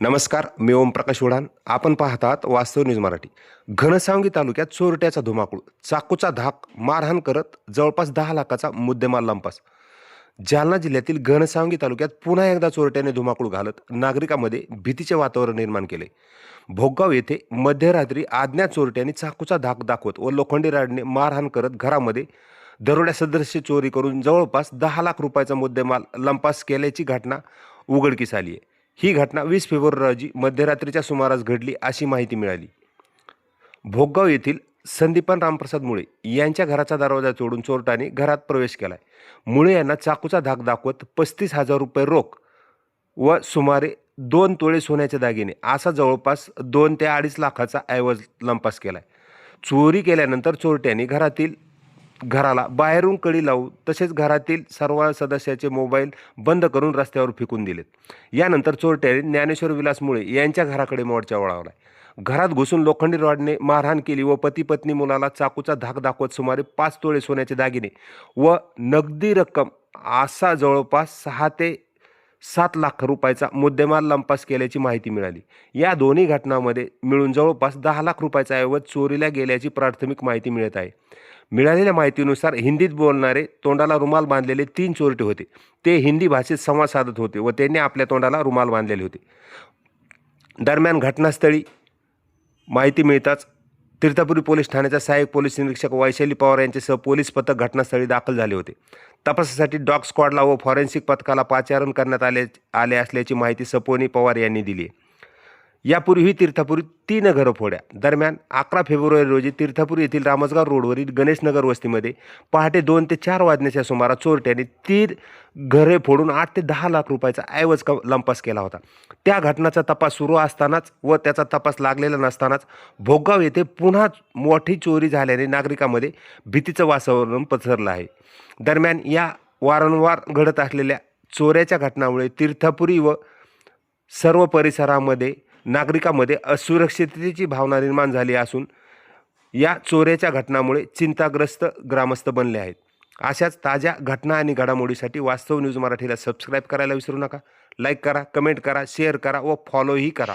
नमस्कार, मी ओमप्रकाश उडान. आपण पाहतात वास्तव न्यूज मराठी. घनसावंगी तालुक्यात चोरट्याचा धुमाकूळ, चाकूचा धाक, मारहाण करत जवळपास 10 लाखाचा मुद्देमाल लंपास. जालना जिल्ह्यातील घनसावंगी तालुक्यात पुन्हा एकदा चोरट्याने धुमाकूळ घालत नागरिकांमध्ये भीतीचे वातावरण निर्माण केले. भोगाव येथे मध्यरात्री अज्ञात चोरट्यांनी चाकूचा धाक दाखवत व लोखंडी राडने मारहाण करत घरामध्ये दरोड्या सदृश्य चोरी करून जवळपास 10 लाख रुपयाचा मुद्देमाल लंपास केल्याची घटना उघडकीस आली आहे. ही घटना 20 फेब्रुवारी रोजी मध्यरात्रीच्या सुमारास घडली अशी माहिती मिळाली. भोगाव येथील संदीपान रामप्रसाद मुळे यांच्या घराचा दरवाजा तोडून चोरट्याने घरात प्रवेश केलाय. मुळे यांना चाकूचा धाक दाखवत 35,000 रुपये रोख व सुमारे 2 तोळे सोन्याचे दागिने असा जवळपास 2 ते 2.5 लाखाचा ऐवज लंपास केलाय. चोरी केल्यानंतर चोरट्यांनी घराला बाहेरून कडी लावून तसेच घरातील सर्व सदस्याचे मोबाईल बंद करून रस्त्यावर फेकून दिलेत. यानंतर चोरट्यांनी ज्ञानेश्वर विलास मुळे यांच्या घराकडे मोर्चा वळवलाय. घरात घुसून लोखंडी रॉडने मारहाण केली व पती पत्नी मुलाला चाकूचा धाक दाखवत सुमारे 5 तोळे सोन्याचे दागिने व नगदी रक्कम असा जवळपास 6 ते 7 लाख रुपयाचा मुद्देमाल लंपास केल्याची माहिती मिळाली. या दोन्ही घटनांमध्ये मिळून जवळपास 10 लाख रुपयाचा ऐवज चोरीला गेल्याची प्राथमिक माहिती मिळत आहे. मिळालेल्या माहितीनुसार हिंदीत बोलणारे तोंडाला रुमाल बांधलेले 3 चोरटे होते. ते हिंदी भाषेत संवाद साधत होते व त्यांनी आपल्या तोंडाला रुमाल बांधलेले होते. दरम्यान घटनास्थळी माहिती मिळताच तीर्थपुरी पोलीस ठाण्याच्या सहाय्यक पोलीस निरीक्षक वैशाली पवार यांच्यासह पोलीस पथक घटनास्थळी दाखल झाले होते. तपासासाठी डॉग स्क्वॉडला व फॉरेन्सिक पथकाला पाचारण करण्यात आले असल्याची माहिती सपोनी पवार यांनी दिली आहे. यापूर्वी तीर्थपुरीत 3 घरं फोड्या. दरम्यान 11 फेब्रुवारी रोजी तीर्थपुरी येथील रामसगाव रोडवरील गणेशनगर वस्तीमध्ये पहाटे 2 ते 4 वाजण्याच्या सुमारास चोरट्यांनी 3 घरे फोडून 8 ते 10 लाख रुपयाचा ऐवज लंपास केला होता. त्या घटनाचा तपास सुरू असतानाच व त्याचा तपास लागलेला नसतानाच भोगाव येथे पुन्हा मोठी चोरी झाल्याने नागरिकांमध्ये भीतीचं वातावरण पसरलं आहे. दरम्यान या वारंवार घडत असलेल्या चोऱ्याच्या घटनामुळे तीर्थपुरी व सर्व परिसरामध्ये नागरिकांमध्ये असुरक्षिततेची भावना निर्माण झाली असून या चोऱ्याच्या घटनामुळे चिंताग्रस्त ग्रामस्थ बनले आहेत. अशाच ताज्या घटना आणि घडामोडीसाठी वास्तव न्यूज मराठीला सबस्क्राईब करायला विसरू नका. लाईक करा, कमेंट करा, शेअर करा व फॉलोही करा.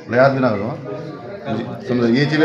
लय आत बी नका समजा याची